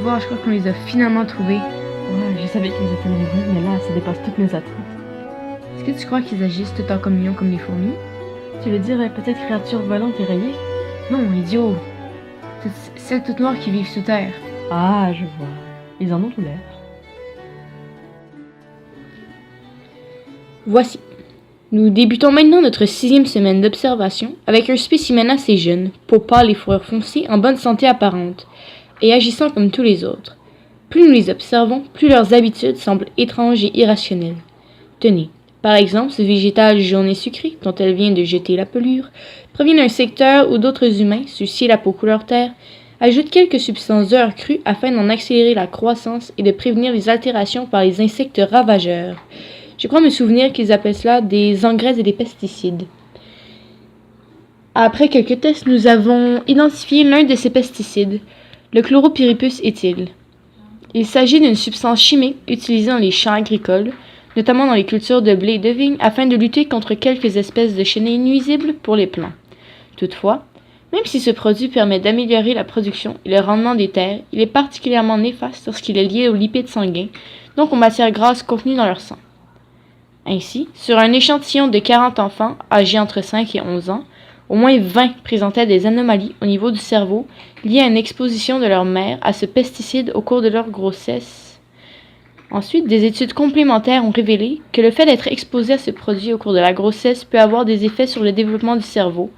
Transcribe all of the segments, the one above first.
voir, je crois qu'on les a finalement trouvés. Ouais, je savais qu'ils étaient nombreux, mais là, ça dépasse toutes mes attentes. Est-ce que tu crois qu'ils agissent tout en communion comme les fourmis? Tu veux dire peut-être créatures volantes et rayées? Non, idiot. Celles toutes noires qui vivent sous terre. Ah, je vois. Ils en ont tout l'air. Voici. Nous débutons maintenant notre 6e semaine d'observation avec un spécimen assez jeune, peau pâle et fourrure foncée en bonne santé apparente, et agissant comme tous les autres. Plus nous les observons, plus leurs habitudes semblent étranges et irrationnelles. Tenez, par exemple, ce végétal jaune et sucré, dont elle vient de jeter la pelure, provient d'un secteur où d'autres humains, ceux-ci la peau couleur terre, ajoutent quelques substances d'heure crues afin d'en accélérer la croissance et de prévenir les altérations par les insectes ravageurs. Je crois me souvenir qu'ils appellent cela des engrais et des pesticides. Après quelques tests, nous avons identifié l'un de ces pesticides, le chloropyrifus éthyle. Il s'agit d'une substance chimique utilisée dans les champs agricoles, notamment dans les cultures de blé et de vigne, afin de lutter contre quelques espèces de chenilles nuisibles pour les plants. Toutefois, même si ce produit permet d'améliorer la production et le rendement des terres, il est particulièrement néfaste lorsqu'il est lié aux lipides sanguins, donc aux matières grasses contenues dans leur sang. Ainsi, sur un échantillon de 40 enfants âgés entre 5 et 11 ans, au moins 20 présentaient des anomalies au niveau du cerveau liées à une exposition de leur mère à ce pesticide au cours de leur grossesse. Ensuite, des études complémentaires ont révélé que le fait d'être exposé à ce produit au cours de la grossesse peut avoir des effets sur le développement du cerveau,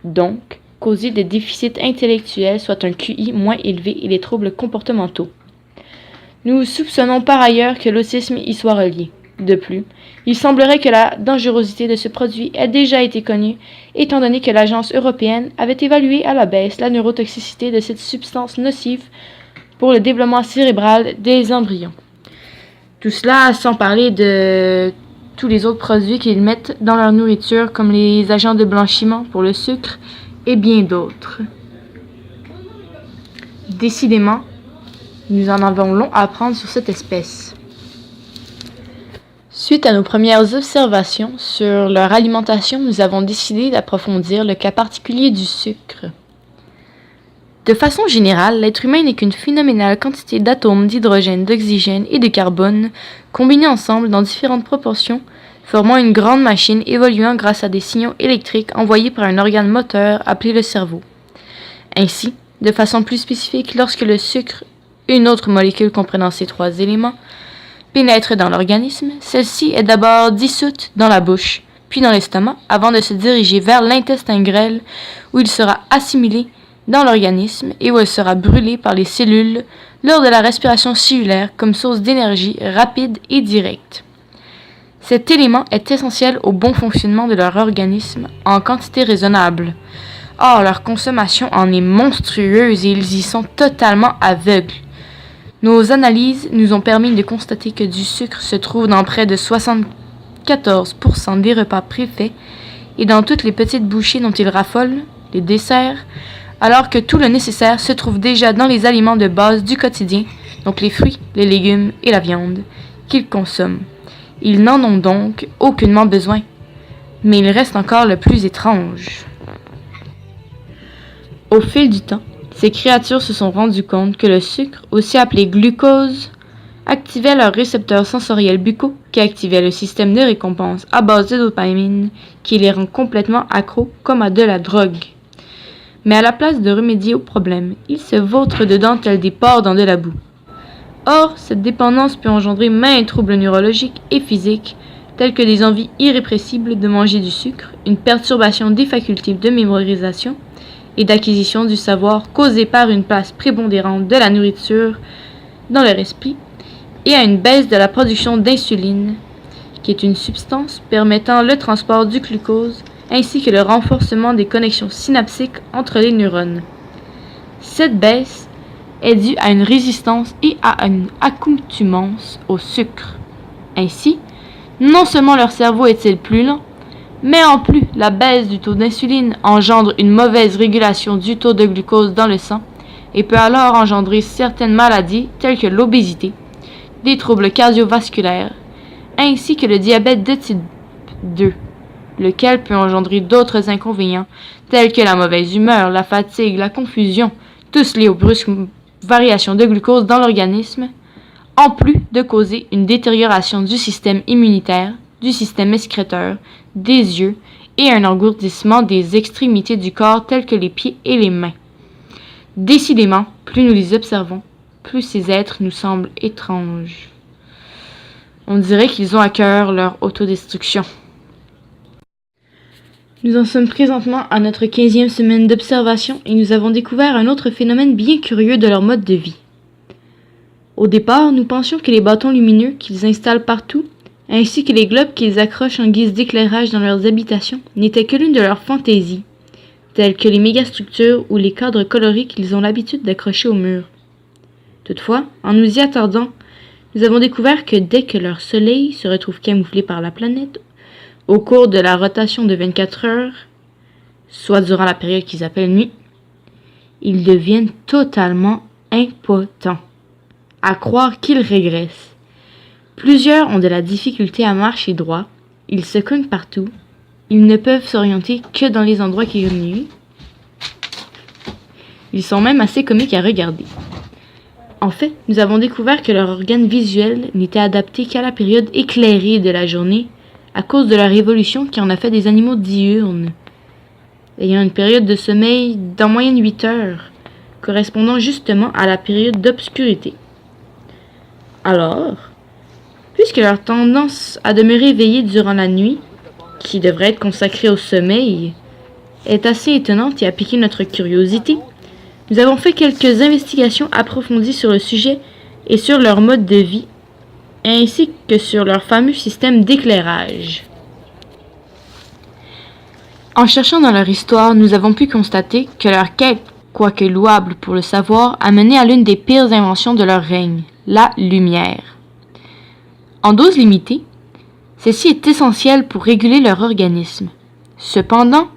donc causer des déficits intellectuels, soit un QI moins élevé et des troubles comportementaux. Nous soupçonnons par ailleurs que l'autisme y soit relié. De plus, il semblerait que la dangerosité de ce produit ait déjà été connue, étant donné que l'Agence européenne avait évalué à la baisse la neurotoxicité de cette substance nocive pour le développement cérébral des embryons. Tout cela sans parler de tous les autres produits qu'ils mettent dans leur nourriture, comme les agents de blanchiment pour le sucre et bien d'autres. Décidément, nous en avons long à apprendre sur cette espèce. Suite à nos premières observations sur leur alimentation, nous avons décidé d'approfondir le cas particulier du sucre. De façon générale, l'être humain n'est qu'une phénoménale quantité d'atomes d'hydrogène, d'oxygène et de carbone combinés ensemble dans différentes proportions, formant une grande machine évoluant grâce à des signaux électriques envoyés par un organe moteur appelé le cerveau. Ainsi, de façon plus spécifique, lorsque le sucre, une autre molécule comprenant ces 3 éléments, pénètre dans l'organisme, celle-ci est d'abord dissoute dans la bouche, puis dans l'estomac, avant de se diriger vers l'intestin grêle, où il sera assimilé dans l'organisme et où elle sera brûlée par les cellules lors de la respiration cellulaire comme source d'énergie rapide et directe. Cet élément est essentiel au bon fonctionnement de leur organisme en quantité raisonnable. Or, leur consommation en est monstrueuse et ils y sont totalement aveugles. Nos analyses nous ont permis de constater que du sucre se trouve dans près de 74% des repas préfaits et dans toutes les petites bouchées dont ils raffolent, les desserts, alors que tout le nécessaire se trouve déjà dans les aliments de base du quotidien, donc les fruits, les légumes et la viande, qu'ils consomment. Ils n'en ont donc aucunement besoin. Mais il reste encore le plus étrange. Au fil du temps, ces créatures se sont rendues compte que le sucre, aussi appelé glucose, activait leurs récepteurs sensoriels buccaux qui activaient le système de récompense à base de dopamine qui les rend complètement accros comme à de la drogue. Mais à la place de remédier au problème, ils se vautrent dedans tels des porcs dans de la boue. Or, cette dépendance peut engendrer maints troubles neurologiques et physiques, tels que des envies irrépressibles de manger du sucre, une perturbation des facultés de mémorisation et d'acquisition du savoir causée par une place prépondérante de la nourriture dans leur esprit, et à une baisse de la production d'insuline, qui est une substance permettant le transport du glucose ainsi que le renforcement des connexions synaptiques entre les neurones. Cette baisse est due à une résistance et à une accoutumance au sucre. Ainsi, non seulement leur cerveau est-il plus lent, mais en plus, la baisse du taux d'insuline engendre une mauvaise régulation du taux de glucose dans le sang et peut alors engendrer certaines maladies telles que l'obésité, des troubles cardiovasculaires, ainsi que le diabète de type 2, lequel peut engendrer d'autres inconvénients tels que la mauvaise humeur, la fatigue, la confusion, tous liés au brusque variations de glucose dans l'organisme, en plus de causer une détérioration du système immunitaire, du système excréteur, des yeux et un engourdissement des extrémités du corps telles que les pieds et les mains. Décidément, plus nous les observons, plus ces êtres nous semblent étranges. On dirait qu'ils ont à cœur leur autodestruction. Nous en sommes présentement à notre 15e semaine d'observation et nous avons découvert un autre phénomène bien curieux de leur mode de vie. Au départ, nous pensions que les bâtons lumineux qu'ils installent partout, ainsi que les globes qu'ils accrochent en guise d'éclairage dans leurs habitations, n'étaient que l'une de leurs fantaisies, telles que les mégastructures ou les cadres colorés qu'ils ont l'habitude d'accrocher au mur. Toutefois, en nous y attardant, nous avons découvert que dès que leur soleil se retrouve camouflé par la planète, au cours de la rotation de 24 heures, soit durant la période qu'ils appellent nuit, ils deviennent totalement impotents, à croire qu'ils régressent. Plusieurs ont de la difficulté à marcher droit, ils se cognent partout, ils ne peuvent s'orienter que dans les endroits qui nuisent. Ils sont même assez comiques à regarder. En fait, nous avons découvert que leur organe visuel n'était adapté qu'à la période éclairée de la journée à cause de leur évolution qui en a fait des animaux diurnes, ayant une période de sommeil d'en moyenne 8 heures, correspondant justement à la période d'obscurité. Alors, puisque leur tendance à demeurer éveillée durant la nuit, qui devrait être consacrée au sommeil, est assez étonnante et a piqué notre curiosité, nous avons fait quelques investigations approfondies sur le sujet et sur leur mode de vie, ainsi que sur leur fameux système d'éclairage. En cherchant dans leur histoire, nous avons pu constater que leur quête, quoique louable pour le savoir, a mené à l'une des pires inventions de leur règne, la lumière. En dose limitée, celle-ci est essentielle pour réguler leur organisme. Cependant,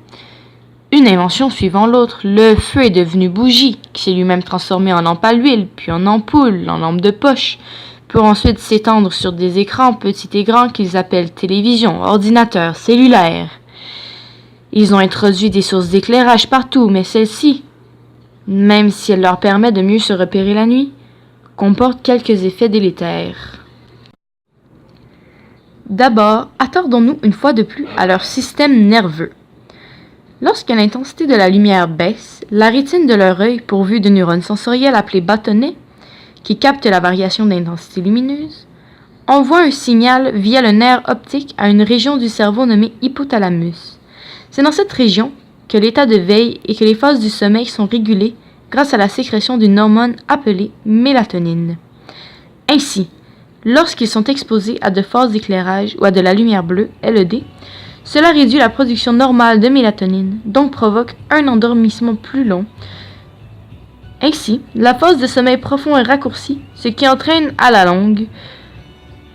une invention suivant l'autre, le feu est devenu bougie, qui s'est lui-même transformé en lampe à l'huile, puis en ampoule, en lampe de poche, pour ensuite s'étendre sur des écrans petits et grands qu'ils appellent télévision, ordinateur, cellulaire. Ils ont introduit des sources d'éclairage partout, mais celles-ci, même si elles leur permettent de mieux se repérer la nuit, comportent quelques effets délétères. D'abord, attardons-nous une fois de plus à leur système nerveux. Lorsque l'intensité de la lumière baisse, la rétine de leur œil, pourvue de neurones sensoriels appelés bâtonnets, qui captent la variation d'intensité lumineuse, envoie un signal via le nerf optique à une région du cerveau nommée hypothalamus. C'est dans cette région que l'état de veille et que les phases du sommeil sont régulées grâce à la sécrétion d'une hormone appelée mélatonine. Ainsi, lorsqu'ils sont exposés à de forts éclairages ou à de la lumière bleue, LED, cela réduit la production normale de mélatonine, donc provoque un endormissement plus long. Ainsi, la phase de sommeil profond est raccourcie, ce qui entraîne à la longue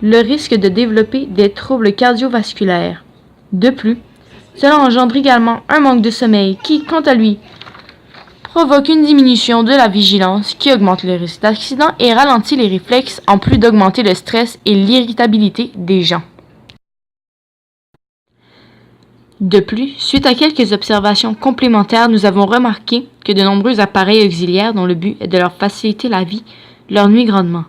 le risque de développer des troubles cardiovasculaires. De plus, cela engendre également un manque de sommeil qui, quant à lui, provoque une diminution de la vigilance qui augmente le risque d'accident et ralentit les réflexes en plus d'augmenter le stress et l'irritabilité des gens. De plus, suite à quelques observations complémentaires, nous avons remarqué que de nombreux appareils auxiliaires dont le but est de leur faciliter la vie leur nuit grandement.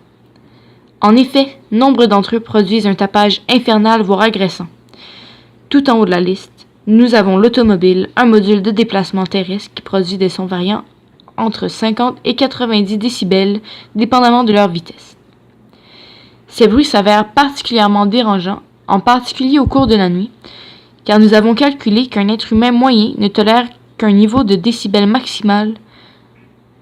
En effet, nombre d'entre eux produisent un tapage infernal voire agressant. Tout en haut de la liste, nous avons l'automobile, un module de déplacement terrestre qui produit des sons variant entre 50 et 90 décibels, dépendamment de leur vitesse. Ces bruits s'avèrent particulièrement dérangeants, en particulier au cours de la nuit, car nous avons calculé qu'un être humain moyen ne tolère qu'un niveau de décibels maximal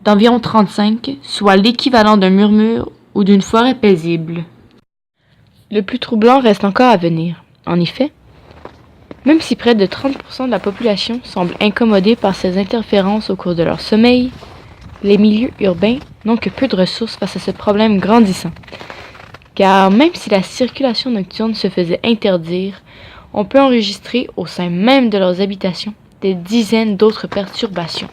d'environ 35, soit l'équivalent d'un murmure ou d'une forêt paisible. Le plus troublant reste encore à venir. En effet, même si près de 30% de la population semble incommodée par ces interférences au cours de leur sommeil, les milieux urbains n'ont que peu de ressources face à ce problème grandissant. Car même si la circulation nocturne se faisait interdire, on peut enregistrer au sein même de leurs habitations des dizaines d'autres perturbations.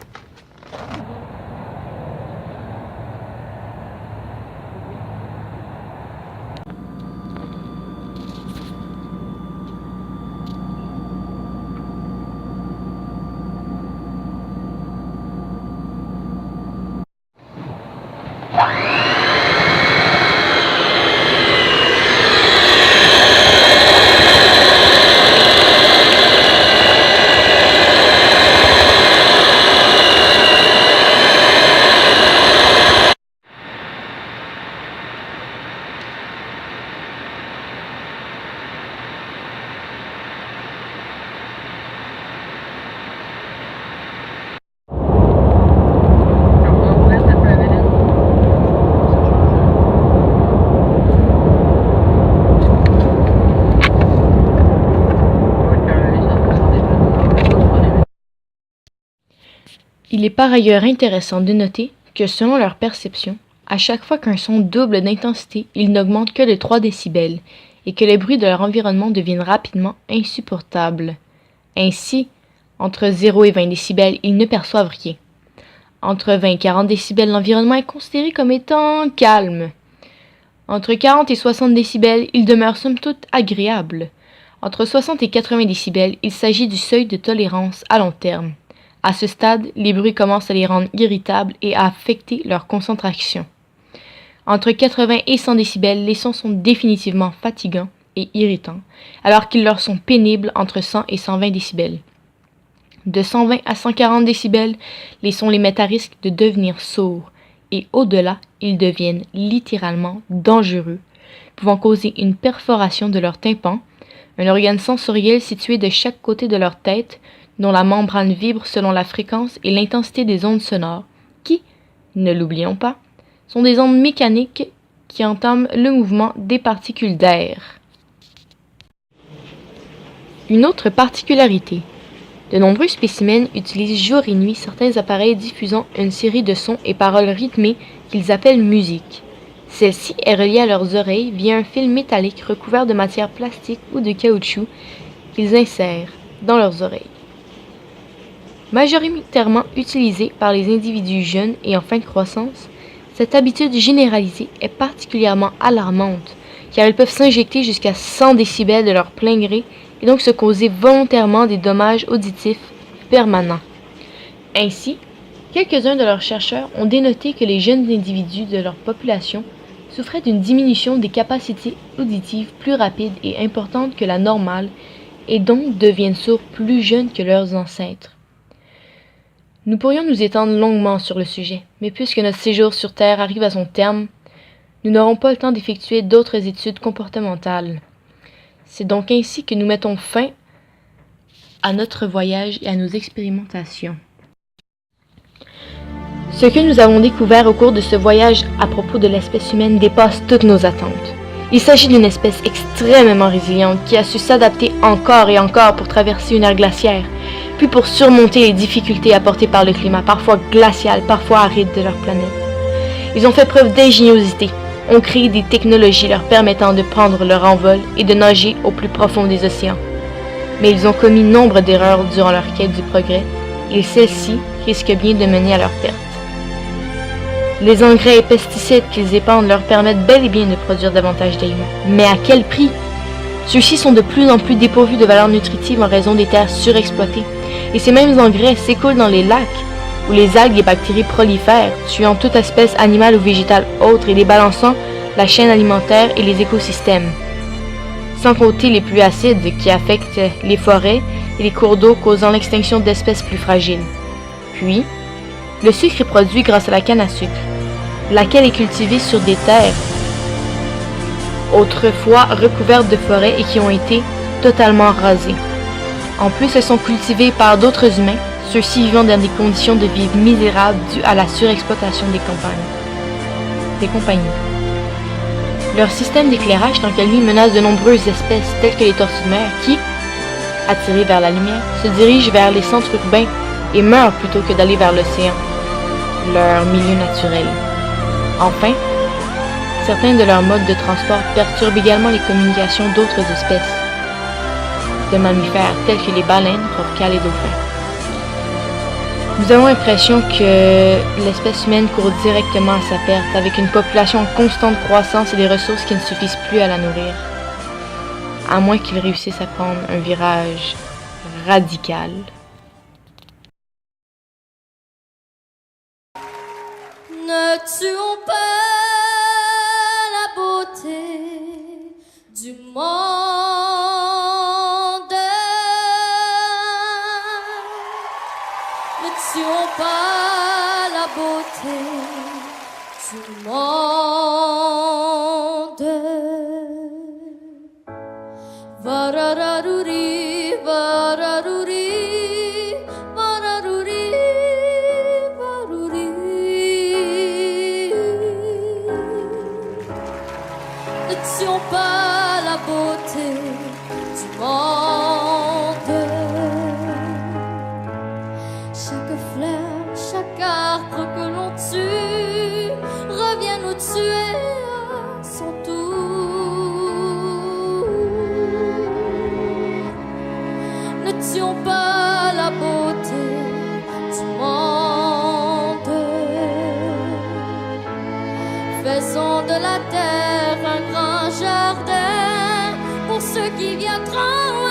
Il est par ailleurs intéressant de noter que selon leur perception, à chaque fois qu'un son double d'intensité, il n'augmente que de 3 décibels et que les bruits de leur environnement deviennent rapidement insupportables. Ainsi, entre 0 et 20 décibels, ils ne perçoivent rien. Entre 20 et 40 décibels, l'environnement est considéré comme étant calme. Entre 40 et 60 décibels, il demeure somme toute agréable. Entre 60 et 80 décibels, il s'agit du seuil de tolérance à long terme. À ce stade, les bruits commencent à les rendre irritables et à affecter leur concentration. Entre 80 et 100 décibels, les sons sont définitivement fatigants et irritants, alors qu'ils leur sont pénibles entre 100 et 120 décibels. De 120 à 140 décibels, les sons les mettent à risque de devenir sourds, et au-delà, ils deviennent littéralement dangereux, pouvant causer une perforation de leur tympan, un organe sensoriel situé de chaque côté de leur tête, dont la membrane vibre selon la fréquence et l'intensité des ondes sonores, qui, ne l'oublions pas, sont des ondes mécaniques qui entament le mouvement des particules d'air. Une autre particularité. De nombreux spécimens utilisent jour et nuit certains appareils diffusant une série de sons et paroles rythmées qu'ils appellent musique. Celle-ci est reliée à leurs oreilles via un fil métallique recouvert de matière plastique ou de caoutchouc qu'ils insèrent dans leurs oreilles. Majoritairement utilisée par les individus jeunes et en fin de croissance, cette habitude généralisée est particulièrement alarmante, car ils peuvent s'injecter jusqu'à 100 décibels de leur plein gré et donc se causer volontairement des dommages auditifs permanents. Ainsi, quelques-uns de leurs chercheurs ont dénoté que les jeunes individus de leur population souffraient d'une diminution des capacités auditives plus rapide et importante que la normale et donc deviennent sourds plus jeunes que leurs ancêtres. Nous pourrions nous étendre longuement sur le sujet, mais puisque notre séjour sur Terre arrive à son terme, nous n'aurons pas le temps d'effectuer d'autres études comportementales. C'est donc ainsi que nous mettons fin à notre voyage et à nos expérimentations. Ce que nous avons découvert au cours de ce voyage à propos de l'espèce humaine dépasse toutes nos attentes. Il s'agit d'une espèce extrêmement résiliente qui a su s'adapter encore et encore pour traverser une ère glaciaire, puis pour surmonter les difficultés apportées par le climat parfois glacial, parfois aride de leur planète. Ils ont fait preuve d'ingéniosité, ont créé des technologies leur permettant de prendre leur envol et de nager au plus profond des océans. Mais ils ont commis nombre d'erreurs durant leur quête du progrès, et celles-ci risquent bien de mener à leur perte. Les engrais et pesticides qu'ils épandent leur permettent bel et bien de produire davantage d'aliments. Mais à quel prix? Ceux-ci sont de plus en plus dépourvus de valeur nutritive en raison des terres surexploitées. Et ces mêmes engrais s'écoulent dans les lacs, où les algues et bactéries prolifèrent, tuant toute espèce animale ou végétale autre et débalançant la chaîne alimentaire et les écosystèmes. Sans compter les pluies acides qui affectent les forêts et les cours d'eau, causant l'extinction d'espèces plus fragiles. Puis, le sucre est produit grâce à la canne à sucre, laquelle est cultivée sur des terres autrefois recouvertes de forêts et qui ont été totalement rasées. En plus, elles sont cultivées par d'autres humains, ceux-ci vivant dans des conditions de vie misérables dues à la surexploitation des compagnies. Leur système d'éclairage, tant qu'à lui, menace de nombreuses espèces telles que les tortues de mer qui, attirées vers la lumière, se dirigent vers les centres urbains et meurent plutôt que d'aller vers l'océan, leur milieu naturel. Enfin, certains de leurs modes de transport perturbent également les communications d'autres espèces de mammifères tels que les baleines, rorquals et dauphins. Nous avons l'impression que l'espèce humaine court directement à sa perte, avec une population en constante croissance et des ressources qui ne suffisent plus à la nourrir, à moins qu'ils réussissent à prendre un virage radical. Ne tuons pas la beauté du monde. Ne tuons pas la beauté du monde. Varararuri, vararuri, vararuri, varuri. Ne tuons pas la beauté du monde. Chaque fleur, n'étions pas la beauté du monde. Faisons de la terre un grand jardin pour ceux qui viendront